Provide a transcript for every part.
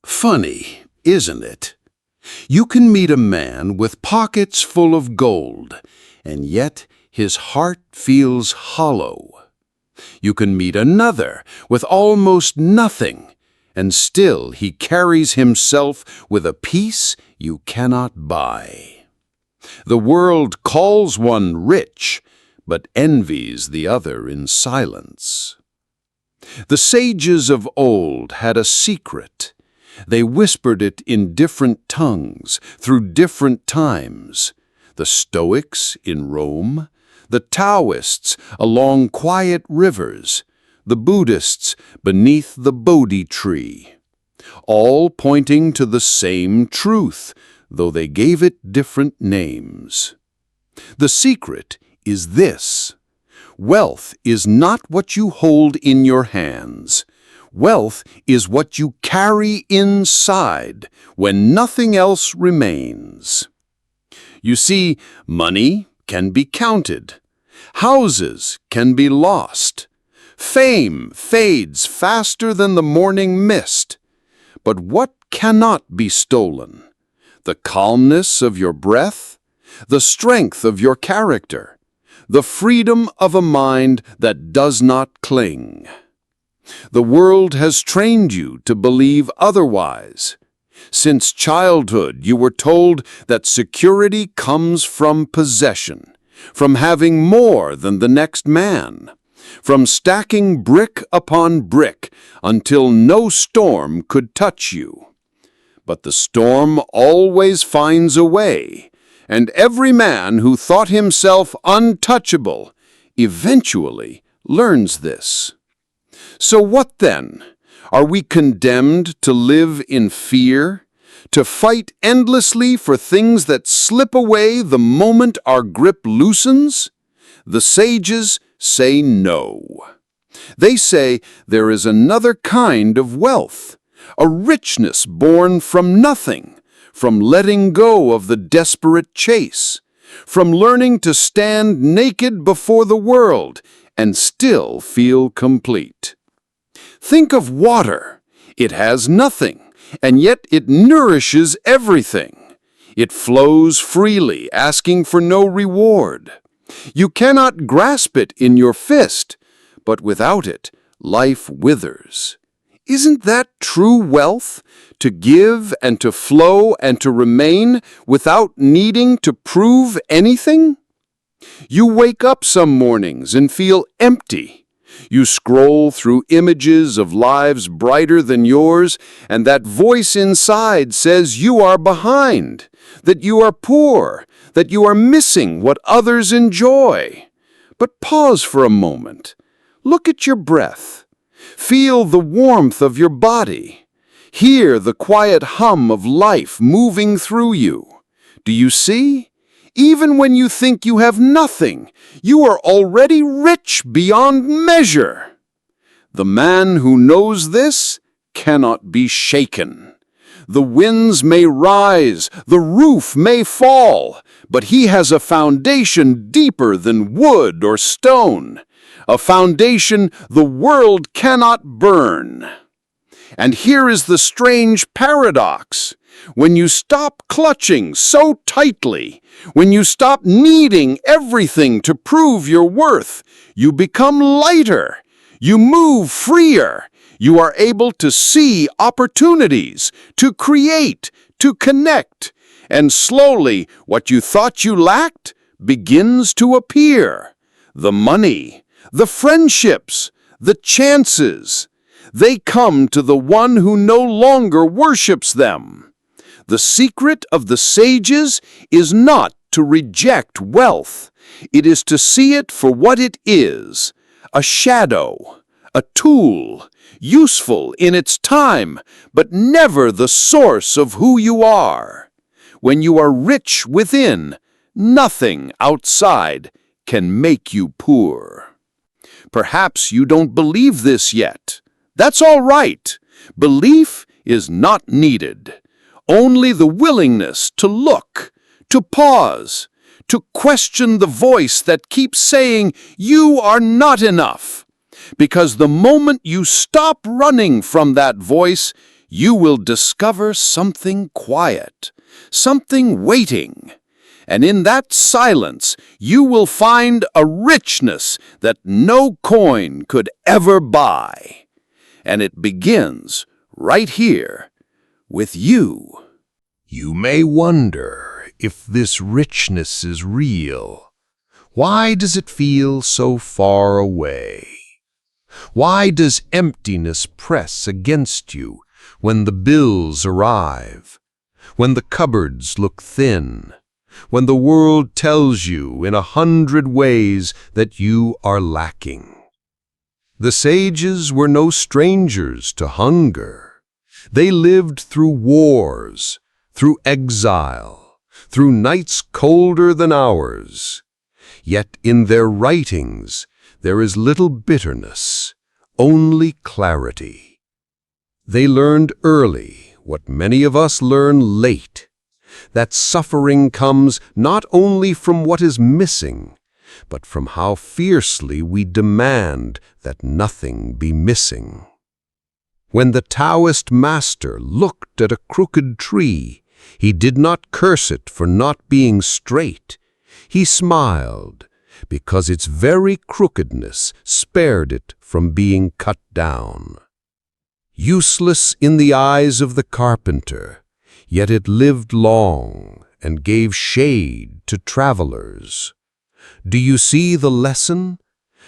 Funny, isn't it? You can meet a man with pockets full of gold, and yet his heart feels hollow. You can meet another with almost nothing, and still he carries himself with a peace you cannot buy. The world calls one rich, but envies the other in silence. The sages of old had a secret. They whispered it in different tongues through different times. The Stoics in Rome, the Taoists along quiet rivers, the Buddhists beneath the Bodhi tree, all pointing to the same truth, though they gave it different names. The secret is this: wealth is not what you hold in your hands. Wealth is what you carry inside when nothing else remains. You see, money can be counted. Houses can be lost. Fame fades faster than the morning mist. But what cannot be stolen? The calmness of your breath, the strength of your character, the freedom of a mind that does not cling. The world has trained you to believe otherwise. Since childhood, you were told that security comes from possession, from having more than the next man, from stacking brick upon brick until no storm could touch you. But the storm always finds a way, and every man who thought himself untouchable eventually learns this. So what then? Are we condemned to live in fear? To fight endlessly for things that slip away the moment our grip loosens? The sages say no. They say there is another kind of wealth, a richness born from nothing, from letting go of the desperate chase, from learning to stand naked before the world and still feel complete. Think of water. It has nothing, and yet it nourishes everything. It flows freely, asking for no reward. You cannot grasp it in your fist, but without it, life withers. Isn't that true wealth? To give and to flow and to remain without needing to prove anything? You wake up some mornings and feel empty. You scroll through images of lives brighter than yours, and that voice inside says you are behind, that you are poor, that you are missing what others enjoy. But pause for a moment. Look at your breath. Feel the warmth of your body. Hear the quiet hum of life moving through you. Do you see? Even when you think you have nothing, you are already rich beyond measure. The man who knows this cannot be shaken. The winds may rise, the roof may fall, but he has a foundation deeper than wood or stone, a foundation the world cannot burn. And here is the strange paradox. When you stop clutching so tightly, when you stop needing everything to prove your worth, you become lighter. You move freer. You are able to see opportunities, to create, to connect. And slowly, what you thought you lacked begins to appear. The money, the friendships, the chances. They come to the one who no longer worships them. The secret of the sages is not to reject wealth. It is to see it for what it is, a shadow, a tool, useful in its time, but never the source of who you are. When you are rich within, nothing outside can make you poor. Perhaps you don't believe this yet. That's all right. Belief is not needed. Only the willingness to look, to pause, to question the voice that keeps saying you are not enough. Because the moment you stop running from that voice, you will discover something quiet, something waiting. And in that silence, you will find a richness that no coin could ever buy. And it begins right here with you. You may wonder if this richness is real. Why does it feel so far away? Why does emptiness press against you when the bills arrive, when the cupboards look thin, when the world tells you in 100 ways that you are lacking? The sages were no strangers to hunger. They lived through wars, through exile, through nights colder than ours. Yet in their writings there is little bitterness, only clarity. They learned early what many of us learn late, that suffering comes not only from what is missing, but from how fiercely we demand that nothing be missing. When the Taoist master looked at a crooked tree, he did not curse it for not being straight. He smiled, because its very crookedness spared it from being cut down. Useless in the eyes of the carpenter, yet it lived long and gave shade to travelers. Do you see the lesson?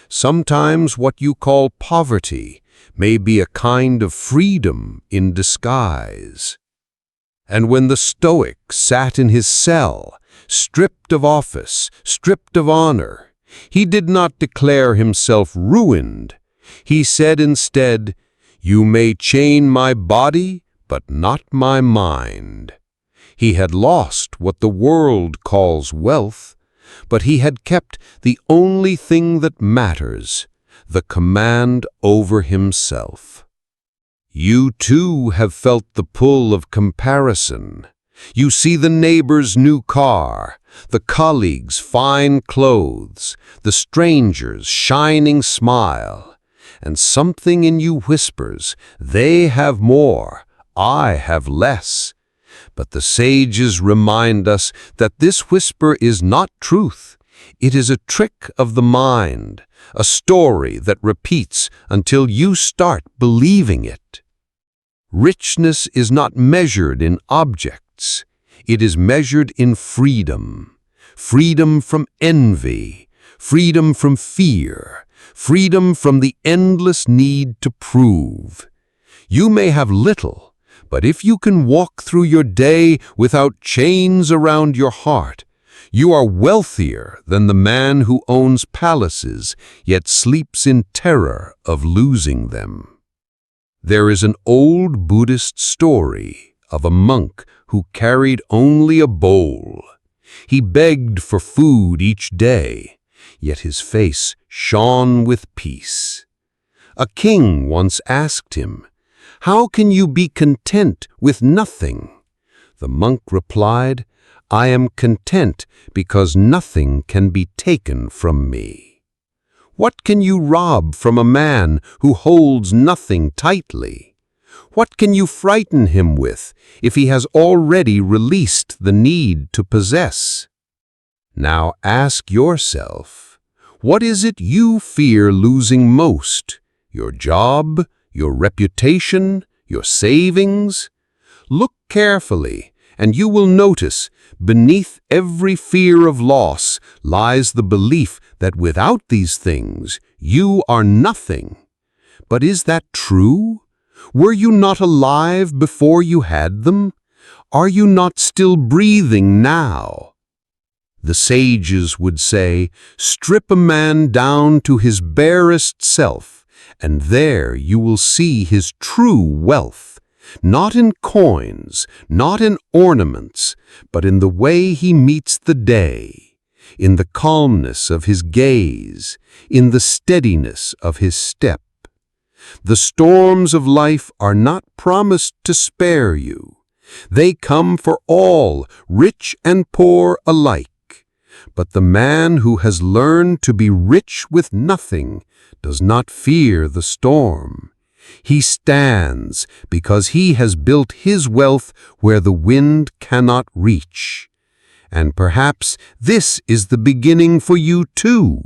Sometimes what you call poverty may be a kind of freedom in disguise. And when the Stoic sat in his cell, stripped of office, stripped of honor, he did not declare himself ruined. He said instead, "You may chain my body, but not my mind." He had lost what the world calls wealth, but he had kept the only thing that matters, the command over himself. You too have felt the pull of comparison. You see the neighbor's new car, the colleague's fine clothes, the stranger's shining smile, and something in you whispers, "They have more, I have less." But the sages remind us that this whisper is not truth. It is a trick of the mind, a story that repeats until you start believing it. Richness is not measured in objects. It is measured in freedom. Freedom from envy, freedom from fear, freedom from the endless need to prove. You may have little, but if you can walk through your day without chains around your heart, you are wealthier than the man who owns palaces yet sleeps in terror of losing them. There is an old Buddhist story of a monk who carried only a bowl. He begged for food each day, yet his face shone with peace. A king once asked him, "How can you be content with nothing?" The monk replied, "I am content because nothing can be taken from me." What can you rob from a man who holds nothing tightly? What can you frighten him with if he has already released the need to possess? Now ask yourself, what is it you fear losing most? Your job? Your reputation? Your savings? Look carefully, and you will notice beneath every fear of loss lies the belief that without these things you are nothing. But is that true? Were you not alive before you had them? Are you not still breathing now? The sages would say, strip a man down to his barest self, and there you will see his true wealth, not in coins, not in ornaments, but in the way he meets the day, in the calmness of his gaze, in the steadiness of his step. The storms of life are not promised to spare you. They come for all, rich and poor alike. But the man who has learned to be rich with nothing does not fear the storm. He stands because he has built his wealth where the wind cannot reach. And perhaps this is the beginning for you too,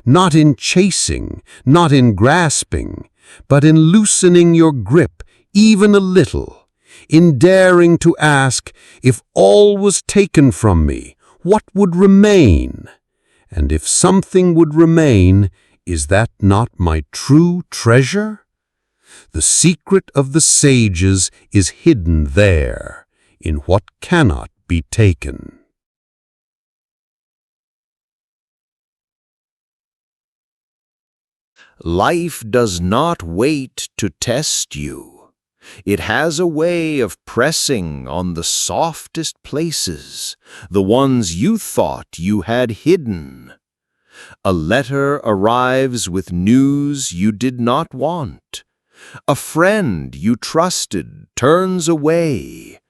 not in chasing, not in grasping, but in loosening your grip even a little, in daring to ask, if all was taken from me, what would remain? And if something would remain, is that not my true treasure? The secret of the sages is hidden there, in what cannot be taken. Life does not wait to test you. It has a way of pressing on the softest places, the ones you thought you had hidden. A letter arrives with news you did not want. A friend you trusted turns away.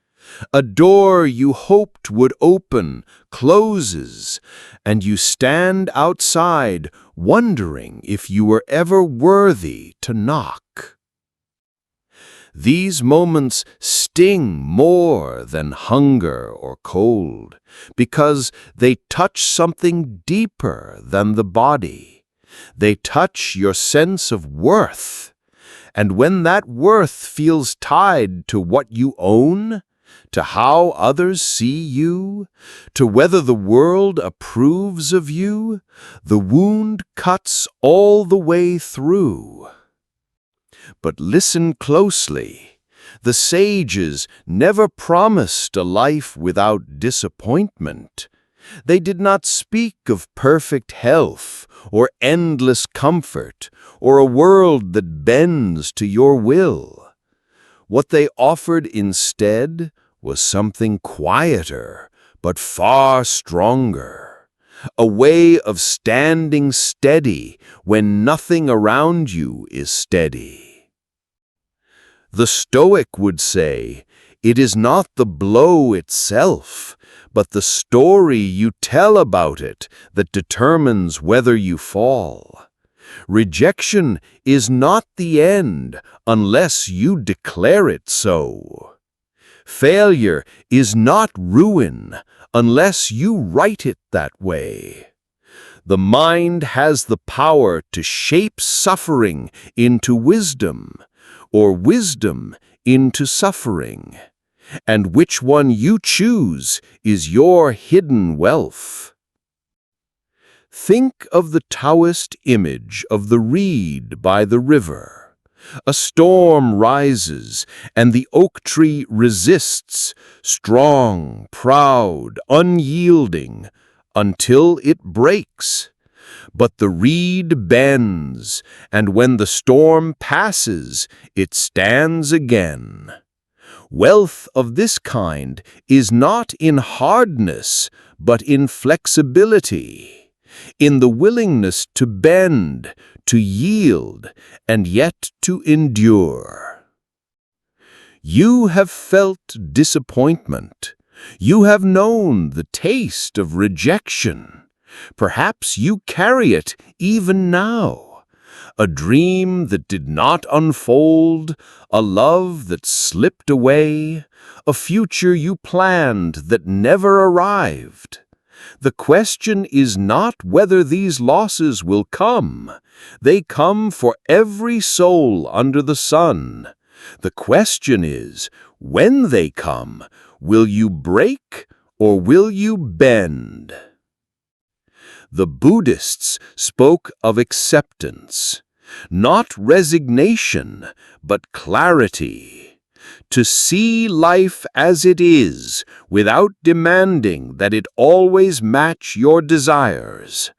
A door you hoped would open closes, and you stand outside wondering if you were ever worthy to knock. These moments sting more than hunger or cold, because they touch something deeper than the body. They touch your sense of worth. And when that worth feels tied to what you own, to how others see you, to whether the world approves of you, the wound cuts all the way through. But listen closely. The sages never promised a life without disappointment. They did not speak of perfect health or endless comfort or a world that bends to your will. What they offered instead was something quieter, but far stronger. A way of standing steady when nothing around you is steady. The Stoic would say, it is not the blow itself, but the story you tell about it that determines whether you fall. Rejection is not the end unless you declare it so. Failure is not ruin unless you write it that way. The mind has the power to shape suffering into wisdom, or wisdom into suffering. And which one you choose is your hidden wealth. Think of the Taoist image of the reed by the river. A storm rises, and the oak tree resists, strong, proud, unyielding, until it breaks. But the reed bends, and when the storm passes, it stands again. Wealth of this kind is not in hardness, but in flexibility, in the willingness to bend, to yield, and yet to endure. You have felt disappointment. You have known the taste of rejection. Perhaps you carry it even now. A dream that did not unfold, a love that slipped away, a future you planned that never arrived. The question is not whether these losses will come. They come for every soul under the sun. The question is, when they come, will you break or will you bend? The Buddhists spoke of acceptance, not resignation, but clarity. To see life as it is, without demanding that it always match your desires.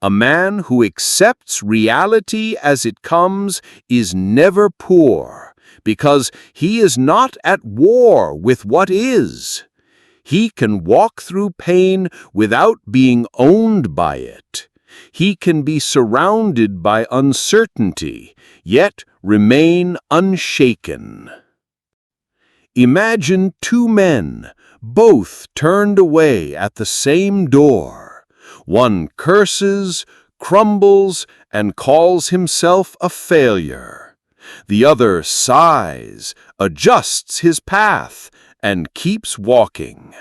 A man who accepts reality as it comes is never poor, because he is not at war with what is. He can walk through pain without being owned by it. He can be surrounded by uncertainty, yet remain unshaken. Imagine two men, both turned away at the same door. One curses, crumbles, and calls himself a failure. The other sighs, adjusts his path, and keeps walking.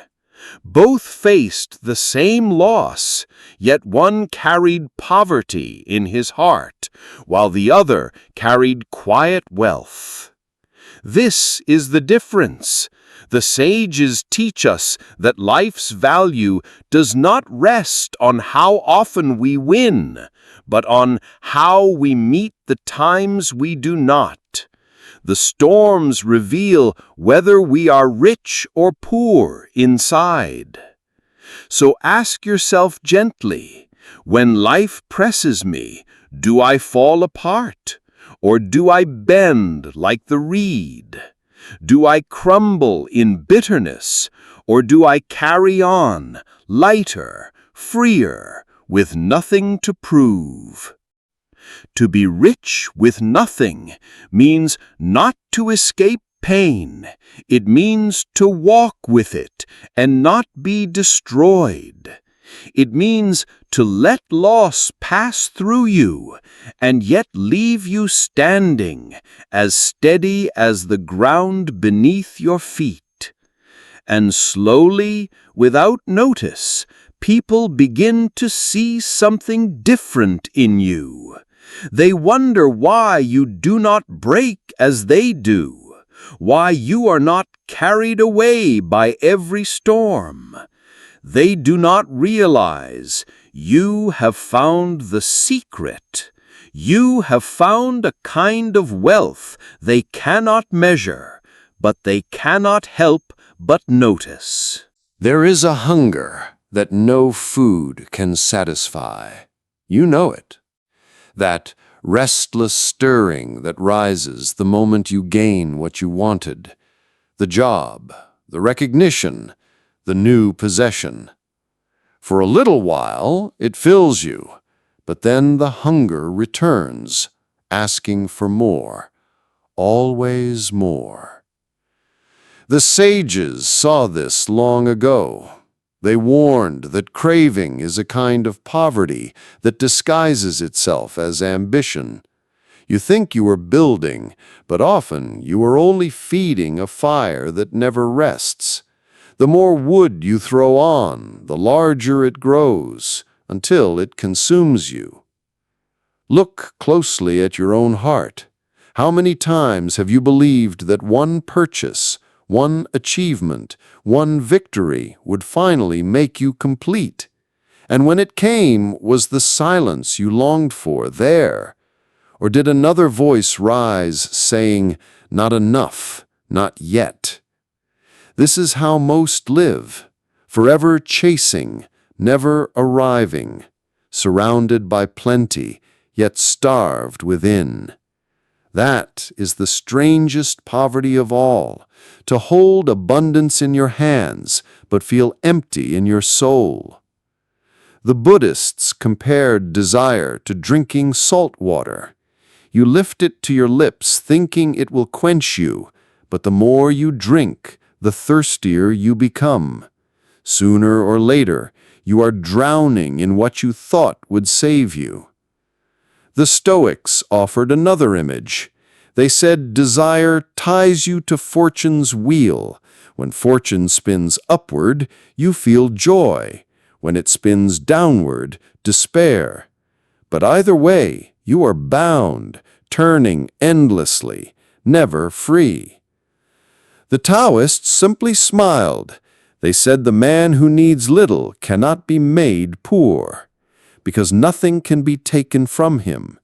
Both faced the same loss, yet one carried poverty in his heart, while the other carried quiet wealth. This is the difference. The sages teach us that life's value does not rest on how often we win, but on how we meet the times we do not. The storms reveal whether we are rich or poor inside. So ask yourself gently, when life presses me, do I fall apart? Or do I bend like the reed? Do I crumble in bitterness? Or do I carry on, lighter, freer, with nothing to prove? To be rich with nothing means not to escape pain. It means to walk with it and not be destroyed. It means to let loss pass through you and yet leave you standing, as steady as the ground beneath your feet. And slowly, without notice, people begin to see something different in you. They wonder why you do not break as they do, why you are not carried away by every storm. They do not realize you have found the secret. You have found a kind of wealth they cannot measure, but they cannot help but notice. There is a hunger that no food can satisfy. You know it. That restless stirring that rises the moment you gain what you wanted. The job, the recognition, the new possession. For a little while, it fills you, but then the hunger returns, asking for more, always more. The sages saw this long ago. They warned that craving is a kind of poverty that disguises itself as ambition. You think you are building, but often you are only feeding a fire that never rests. The more wood you throw on, the larger it grows, until it consumes you. Look closely at your own heart. How many times have you believed that one purchase, one achievement, one victory would finally make you complete? And when it came, was the silence you longed for there? Or did another voice rise, saying, "Not enough, not yet"? This is how most live, forever chasing, never arriving, surrounded by plenty, yet starved within. That is the strangest poverty of all, to hold abundance in your hands, but feel empty in your soul. The Buddhists compared desire to drinking salt water. You lift it to your lips thinking it will quench you, but the more you drink, the thirstier you become. Sooner or later, you are drowning in what you thought would save you. The Stoics offered another image. They said desire ties you to fortune's wheel. When fortune spins upward, you feel joy. When it spins downward, despair. But either way, you are bound, turning endlessly, never free. The Taoists simply smiled. They said the man who needs little cannot be made poor, because nothing can be taken from him.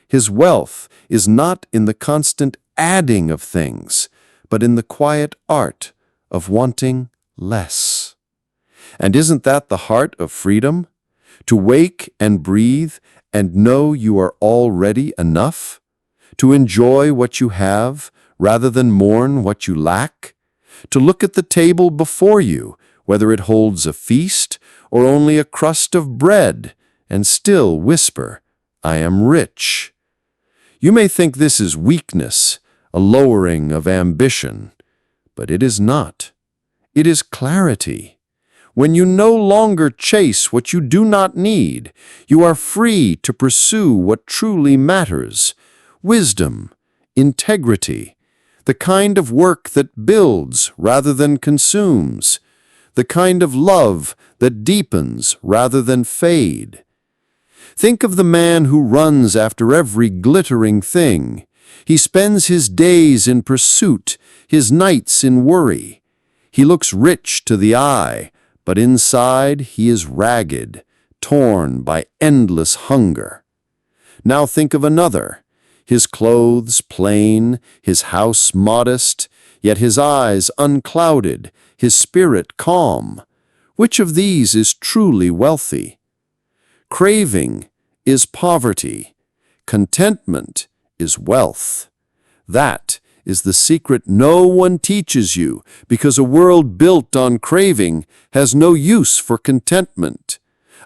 His wealth is not in the constant adding of things, but in the quiet art of wanting less. And isn't that the heart of freedom? To wake and breathe and know you are already enough? To enjoy what you have rather than mourn what you lack? To look at the table before you, whether it holds a feast or only a crust of bread, and still whisper, "I am rich." You may think this is weakness, a lowering of ambition, but it is not. It is clarity. When you no longer chase what you do not need, you are free to pursue what truly matters: wisdom, integrity, the kind of work that builds rather than consumes, the kind of love that deepens rather than fade. Think of the man who runs after every glittering thing. He spends his days in pursuit, his nights in worry. He looks rich to the eye, but inside he is ragged, torn by endless hunger. Now think of another, his clothes plain, his house modest, yet his eyes unclouded, his spirit calm. Which of these is truly wealthy? Craving is poverty. Contentment is wealth. That is the secret no one teaches you, because a world built on craving has no use for contentment.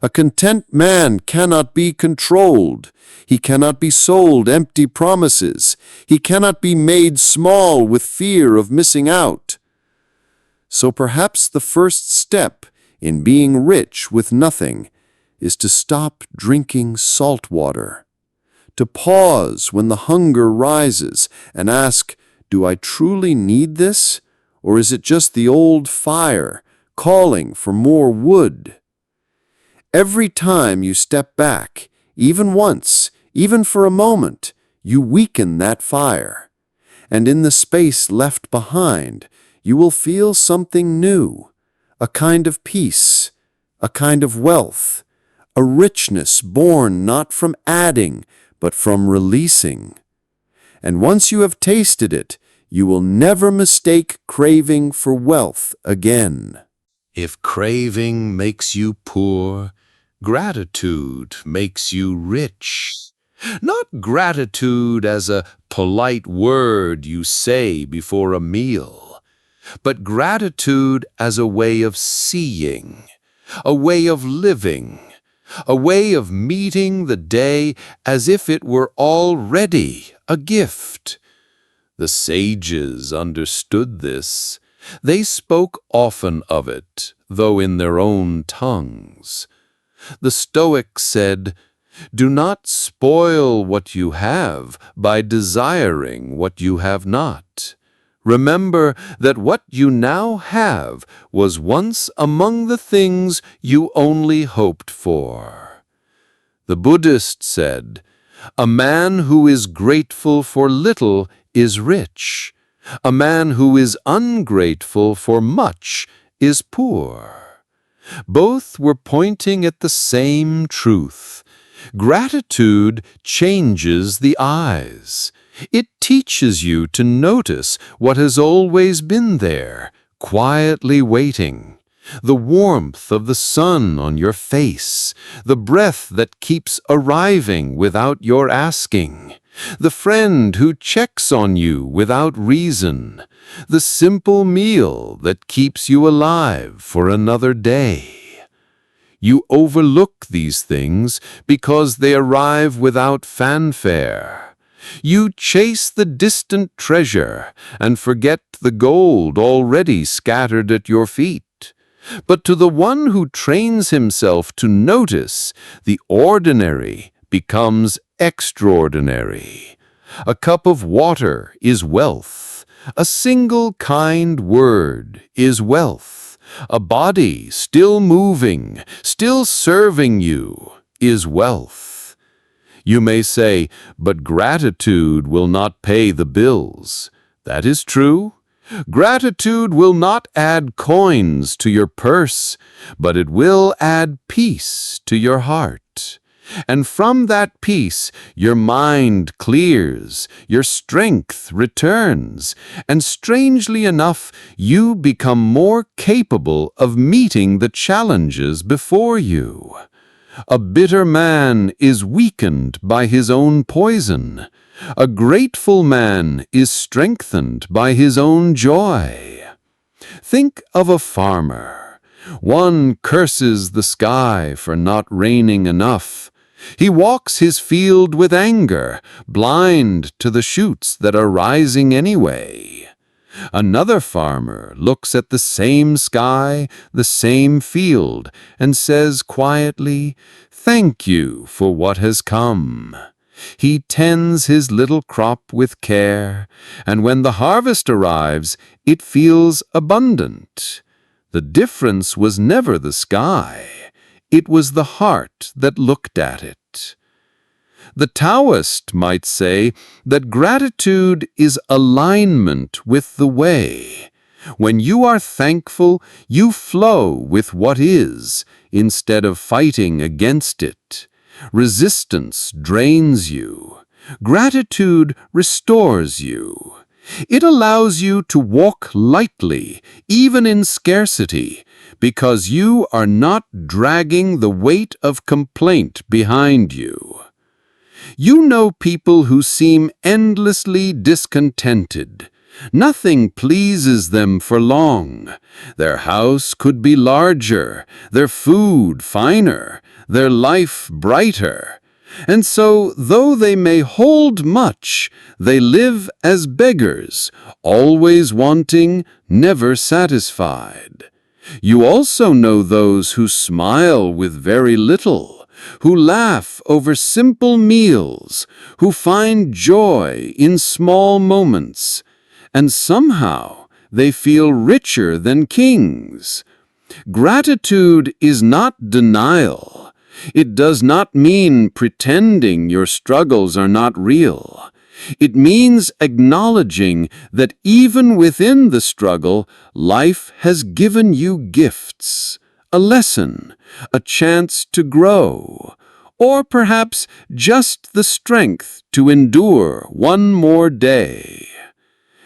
A content man cannot be controlled. He cannot be sold empty promises. He cannot be made small with fear of missing out. So perhaps the first step in being rich with nothing is to stop drinking salt water, to pause when the hunger rises and ask, do I truly need this, or is it just the old fire calling for more wood? Every time you step back, even once, even for a moment, you weaken that fire. And in the space left behind, you will feel something new, a kind of peace, a kind of wealth, a richness born not from adding, but from releasing. And once you have tasted it, you will never mistake craving for wealth again. If craving makes you poor, gratitude makes you rich. Not gratitude as a polite word you say before a meal, but gratitude as a way of seeing, a way of living, a way of meeting the day as if it were already a gift. The sages understood this. They spoke often of it, though in their own tongues. The Stoics said, "Do not spoil what you have by desiring what you have not. Remember that what you now have was once among the things you only hoped for." The Buddhist said, "A man who is grateful for little is rich. A man who is ungrateful for much is poor." Both were pointing at the same truth. Gratitude changes the eyes. It teaches you to notice what has always been there, quietly waiting. The warmth of the sun on your face, the breath that keeps arriving without your asking, the friend who checks on you without reason, the simple meal that keeps you alive for another day. You overlook these things because they arrive without fanfare. You chase the distant treasure and forget the gold already scattered at your feet. But to the one who trains himself to notice, the ordinary becomes extraordinary. A cup of water is wealth. A single kind word is wealth. A body still moving, still serving you, is wealth. You may say, "But gratitude will not pay the bills." That is true. Gratitude will not add coins to your purse, but it will add peace to your heart. And from that peace, your mind clears, your strength returns, and strangely enough, you become more capable of meeting the challenges before you. A bitter man is weakened by his own poison. A grateful man is strengthened by his own joy. Think of a farmer. One curses the sky for not raining enough. He walks his field with anger, blind to the shoots that are rising anyway. Another farmer looks at the same sky, the same field, and says quietly, "Thank you for what has come." He tends his little crop with care, and when the harvest arrives, it feels abundant. The difference was never the sky. It was the heart that looked at it. The Taoist might say that gratitude is alignment with the way. When you are thankful, you flow with what is, instead of fighting against it. Resistance drains you. Gratitude restores you. It allows you to walk lightly, even in scarcity, because you are not dragging the weight of complaint behind you. You know people who seem endlessly discontented. Nothing pleases them for long. Their house could be larger, their food finer, their life brighter. And so, though they may hold much, they live as beggars, always wanting, never satisfied. You also know those who smile with very little, who laugh over simple meals, who find joy in small moments, and somehow they feel richer than kings. Gratitude is not denial. It does not mean pretending your struggles are not real. It means acknowledging that even within the struggle, life has given you gifts, a lesson, a chance to grow, or perhaps just the strength to endure one more day.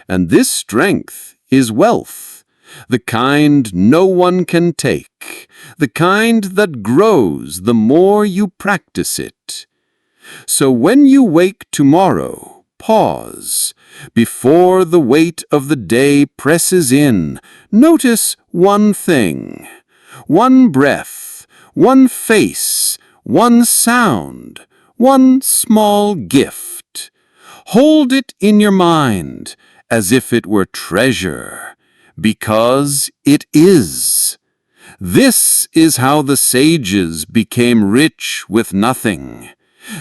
And this strength is wealth, the kind no one can take, the kind that grows the more you practice it. So when you wake tomorrow, pause. Before the weight of the day presses in, notice one thing, one breath, one face, one sound, one small gift. Hold it in your mind as if it were treasure, because it is. This is how the sages became rich with nothing.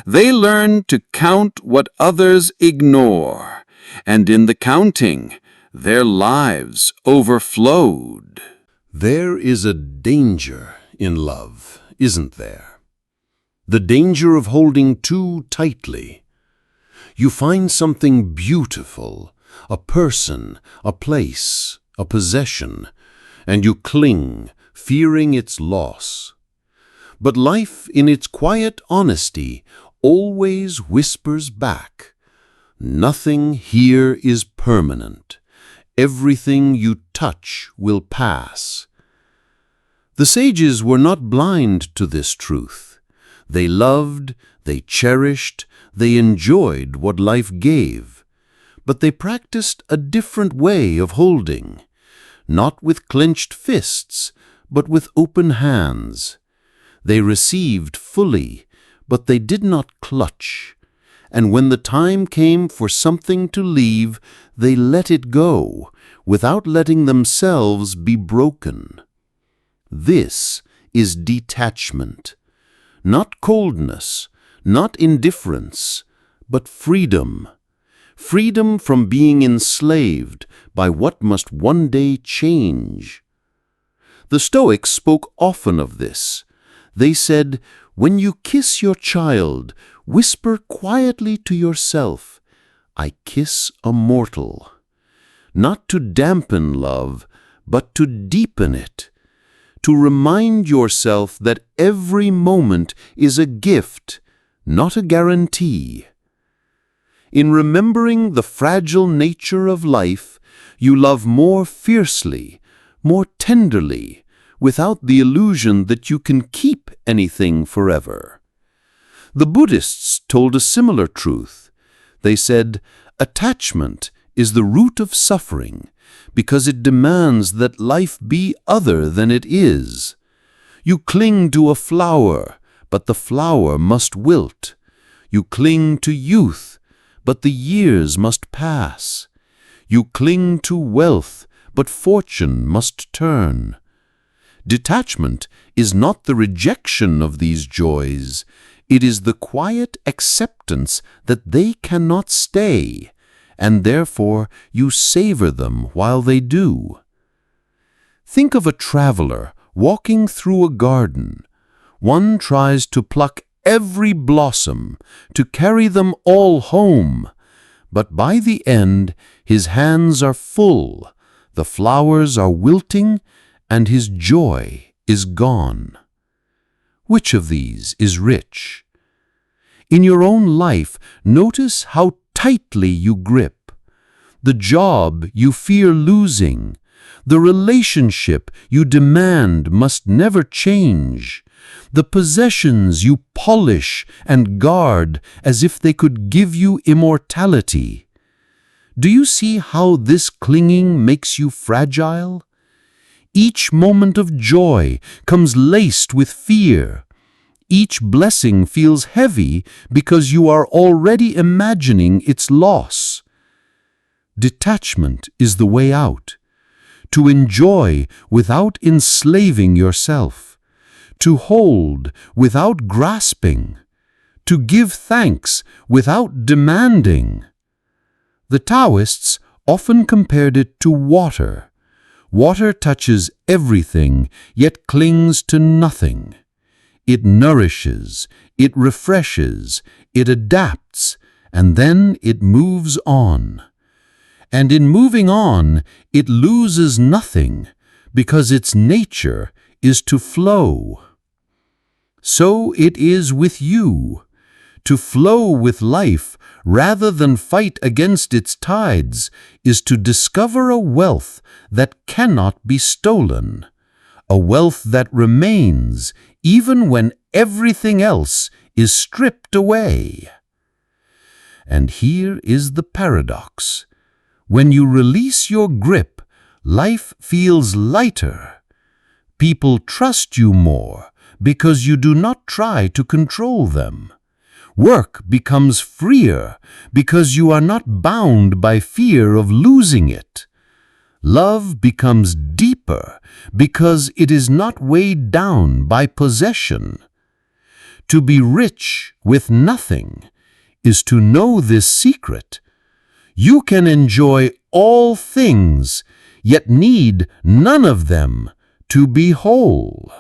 They learned to count what others ignore, and in the counting, their lives overflowed. There is a danger in love, isn't there? The danger of holding too tightly. You find something beautiful, a person, a place, a possession, and you cling, fearing its loss. But life, in its quiet honesty, always whispers back, "Nothing here is permanent. Everything you touch will pass." The sages were not blind to this truth. They loved, they cherished, they enjoyed what life gave. But they practiced a different way of holding, not with clenched fists, but with open hands. They received fully, but they did not clutch. And when the time came for something to leave, they let it go, without letting themselves be broken. This is detachment. Not coldness, not indifference, but freedom. Freedom from being enslaved by what must one day change. The Stoics spoke often of this. They said, "When you kiss your child, whisper quietly to yourself, 'I kiss a mortal,' not to dampen love, but to deepen it, to remind yourself that every moment is a gift, not a guarantee. In remembering the fragile nature of life, you love more fiercely, more tenderly, without the illusion that you can keep anything forever." The Buddhists told a similar truth. They said, "Attachment is the root of suffering, because it demands that life be other than it is. You cling to a flower, but the flower must wilt. You cling to youth, but the years must pass. You cling to wealth, but fortune must turn. Detachment is not the rejection of these joys. It is the quiet acceptance that they cannot stay, and therefore you savor them while they do. Think of a traveler walking through a garden. One tries to pluck every blossom, to carry them all home, but by the end his hands are full, the flowers are wilting, and his joy is gone. Which of these is rich? In your own life, notice how tightly you grip. The job you fear losing, the relationship you demand must never change, the possessions you polish and guard as if they could give you immortality. Do you see how this clinging makes you fragile? Each moment of joy comes laced with fear. Each blessing feels heavy because you are already imagining its loss. Detachment is the way out. To enjoy without enslaving yourself. To hold without grasping. To give thanks without demanding. The Taoists often compared it to water. Water touches everything, yet clings to nothing. It nourishes, it refreshes, it adapts, and then it moves on. And in moving on, it loses nothing, because its nature is to flow. So it is with you. To flow with life, rather than fight against its tides, is to discover a wealth that cannot be stolen, a wealth that remains even when everything else is stripped away. And here is the paradox. When you release your grip, life feels lighter. People trust you more because you do not try to control them. Work becomes freer because you are not bound by fear of losing it. Love becomes deeper because it is not weighed down by possession. To be rich with nothing is to know this secret. You can enjoy all things, yet need none of them to be whole.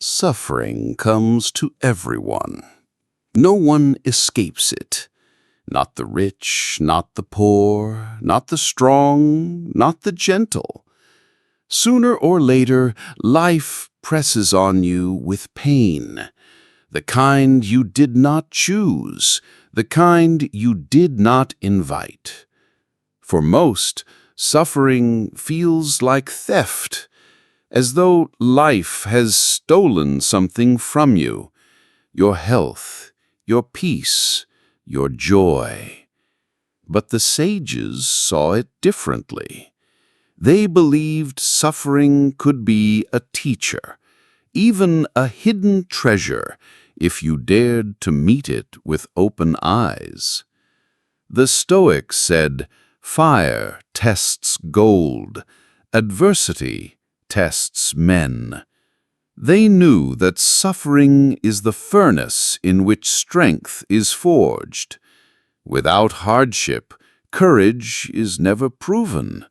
Suffering comes to everyone. No one escapes it. Not the rich, not the poor, not the strong, not the gentle. Sooner or later, life presses on you with pain. The kind you did not choose, the kind you did not invite. For most, suffering feels like theft, as though life has stolen something from you, your health, your peace, your joy. But the sages saw it differently. They believed suffering could be a teacher, even a hidden treasure, if you dared to meet it with open eyes. The Stoics said, "Fire tests gold, adversity tests men." They knew that suffering is the furnace in which strength is forged. Without hardship, courage is never proven.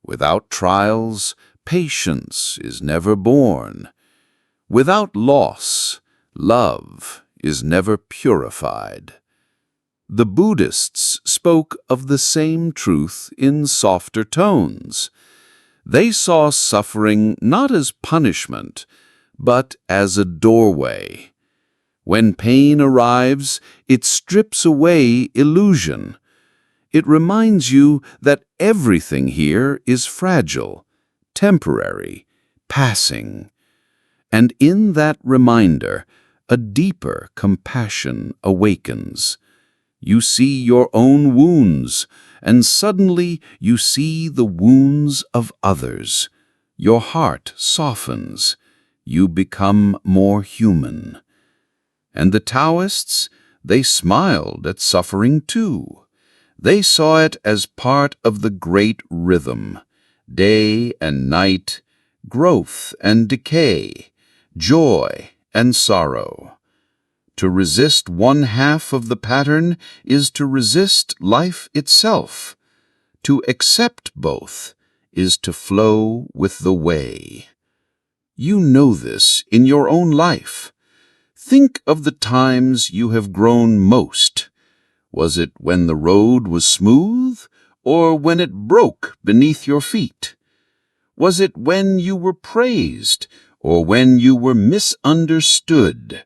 Without trials, patience is never born. Without loss, love is never purified. The Buddhists spoke of the same truth in softer tones. They saw suffering not as punishment, but as a doorway. When pain arrives, it strips away illusion. It reminds you that everything here is fragile, temporary, passing. And in that reminder, a deeper compassion awakens. You see your own wounds, and suddenly you see the wounds of others. Your heart softens. You become more human. And the Taoists, they smiled at suffering too. They saw it as part of the great rhythm, day and night, growth and decay, joy and sorrow. To resist one half of the pattern is to resist life itself. To accept both is to flow with the way. You know this in your own life. Think of the times you have grown most. Was it when the road was smooth, or when it broke beneath your feet? Was it when you were praised, or when you were misunderstood?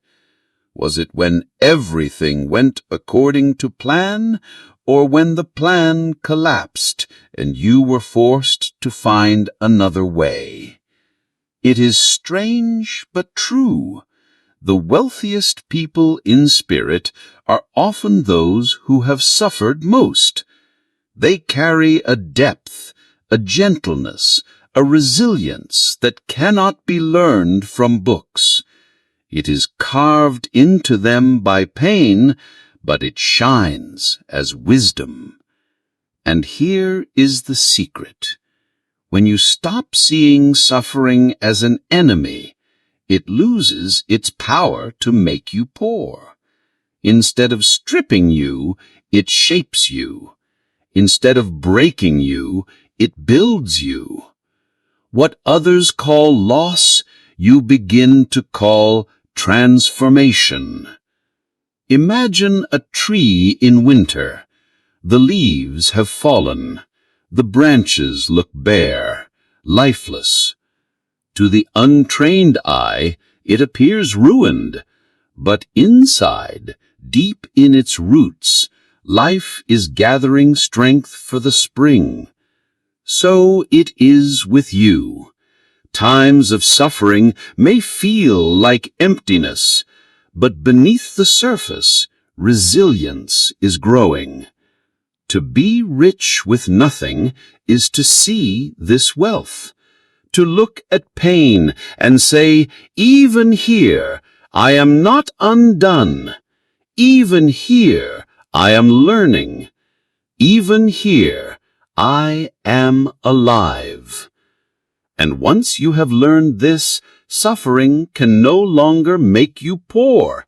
Was it when everything went according to plan, or when the plan collapsed and you were forced to find another way? It is strange but true. The wealthiest people in spirit are often those who have suffered most. They carry a depth, a gentleness, a resilience that cannot be learned from books. It is carved into them by pain, but it shines as wisdom. And here is the secret. When you stop seeing suffering as an enemy, it loses its power to make you poor. Instead of stripping you, it shapes you. Instead of breaking you, it builds you. What others call loss, you begin to call transformation. Imagine a tree in winter. The leaves have fallen. The branches look bare, lifeless. To the untrained eye, it appears ruined, but inside, deep in its roots, life is gathering strength for the spring. So it is with you. Times of suffering may feel like emptiness, but beneath the surface, resilience is growing. To be rich with nothing is to see this wealth. To look at pain and say, even here, I am not undone. Even here, I am learning. Even here, I am alive. And once you have learned this, suffering can no longer make you poor.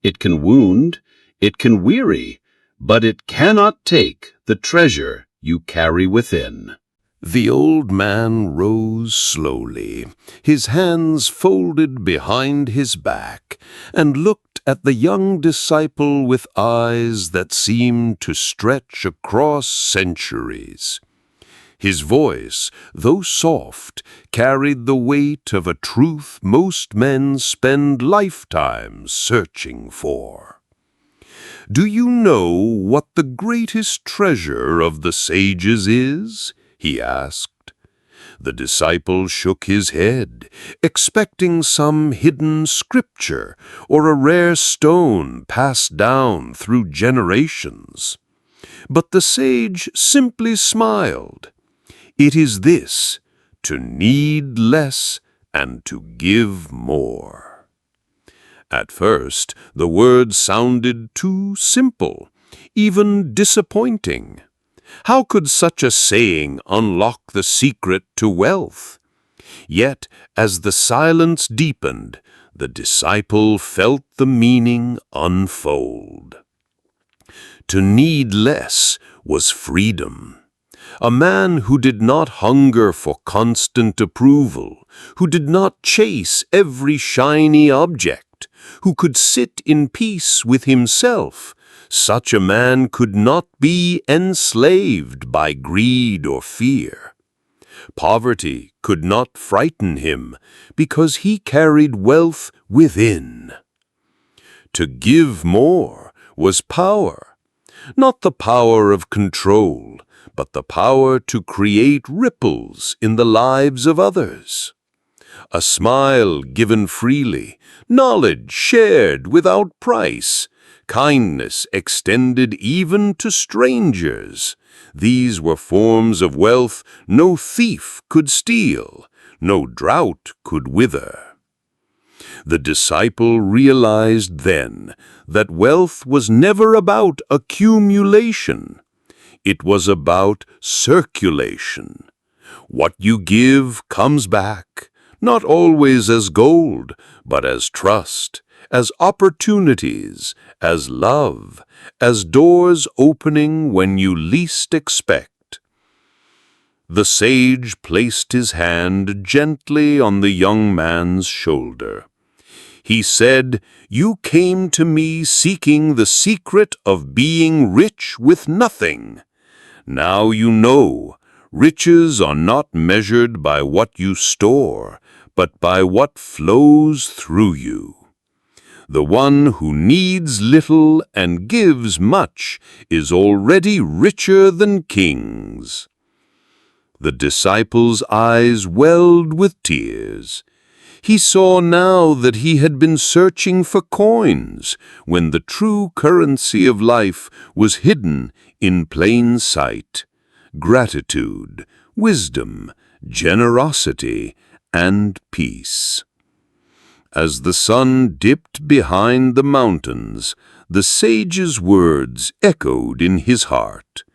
It can wound, it can weary, but it cannot take the treasure you carry within. The old man rose slowly, his hands folded behind his back, and looked at the young disciple with eyes that seemed to stretch across centuries. His voice, though soft, carried the weight of a truth most men spend lifetimes searching for. "Do you know what the greatest treasure of the sages is?" he asked. The disciple shook his head, expecting some hidden scripture or a rare stone passed down through generations. But the sage simply smiled. "It is this, to need less and to give more." At first, the words sounded too simple, even disappointing. How could such a saying unlock the secret to wealth? Yet, as the silence deepened, the disciple felt the meaning unfold. To need less was freedom. A man who did not hunger for constant approval, who did not chase every shiny object, who could sit in peace with himself, such a man could not be enslaved by greed or fear. Poverty could not frighten him because he carried wealth within. To give more was power, not the power of control, but the power to create ripples in the lives of others. A smile given freely, knowledge shared without price, kindness extended even to strangers. These were forms of wealth no thief could steal, no drought could wither. The disciple realized then that wealth was never about accumulation. It was about circulation. What you give comes back, not always as gold, but as trust, as opportunities, as love, as doors opening when you least expect. The sage placed his hand gently on the young man's shoulder. He said, "You came to me seeking the secret of being rich with nothing. Now you know, riches are not measured by what you store, but by what flows through you. The one who needs little and gives much is already richer than kings." The disciple's eyes welled with tears. He saw now that he had been searching for coins when the true currency of life was hidden in plain sight: gratitude, wisdom, generosity, and peace. As the sun dipped behind the mountains, the sage's words echoed in his heart.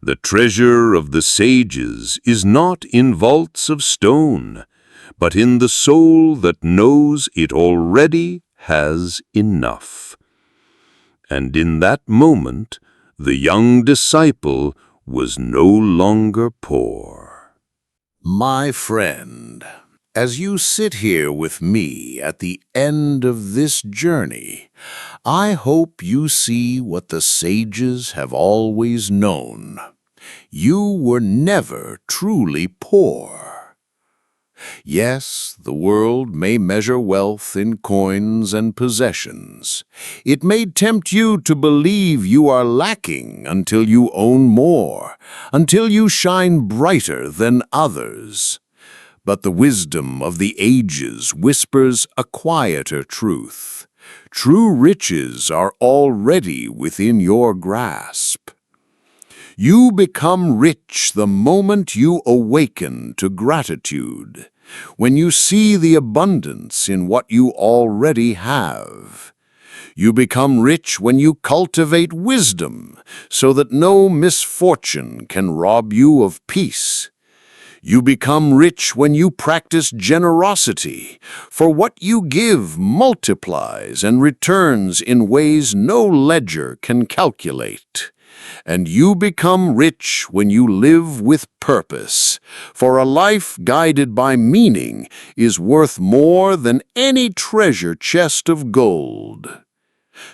The treasure of the sages is not in vaults of stone, but in the soul that knows it already has enough. And in that moment, the young disciple was no longer poor. My friend, as you sit here with me at the end of this journey, I hope you see what the sages have always known. You were never truly poor. Yes, the world may measure wealth in coins and possessions. It may tempt you to believe you are lacking until you own more, until you shine brighter than others. But the wisdom of the ages whispers a quieter truth. True riches are already within your grasp. You become rich the moment you awaken to gratitude, when you see the abundance in what you already have. You become rich when you cultivate wisdom, so that no misfortune can rob you of peace. You become rich when you practice generosity, for what you give multiplies and returns in ways no ledger can calculate. And you become rich when you live with purpose, for a life guided by meaning is worth more than any treasure chest of gold.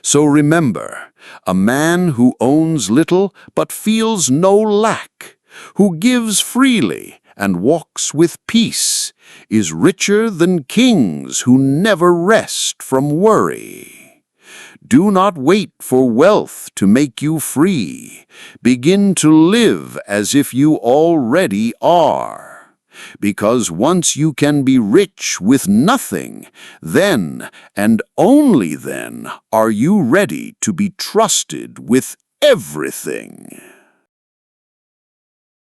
So remember, a man who owns little but feels no lack, who gives freely and walks with peace, is richer than kings who never rest from worry. Do not wait for wealth to make you free. Begin to live as if you already are. Because once you can be rich with nothing, then, and only then, are you ready to be trusted with everything.